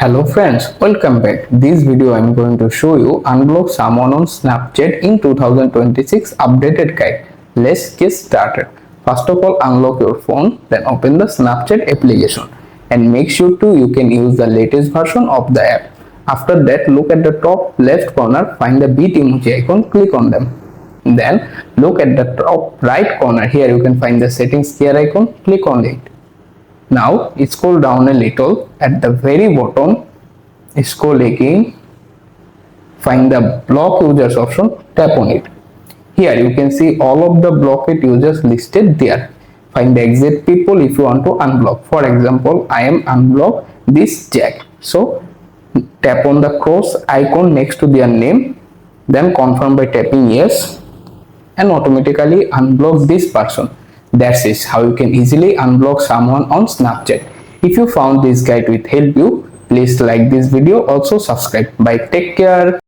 Hello friends, welcome back. This video I am going to show you unblock someone on Snapchat in 2026 updated guide. Let's get started. First of all, unlock your phone, then open the Snapchat application and make sure you can use the latest version of the app. After that, look at the top left corner, find the beat emoji icon, click on them. Then look at the top right corner, here you can find the settings gear icon, click on it. Now scroll down a little, at the very bottom scroll again, find the block users option, tap on it. Here you can see all of the blocked users listed there. Find the exact people if you want to unblock. For example, I am unblock this Jack, so tap on the cross icon next to their name, then confirm by tapping yes and automatically unblock this person. That's it, how you can easily unblock someone on Snapchat. If you found this guide will help you, please like this video, also subscribe. Bye, take care.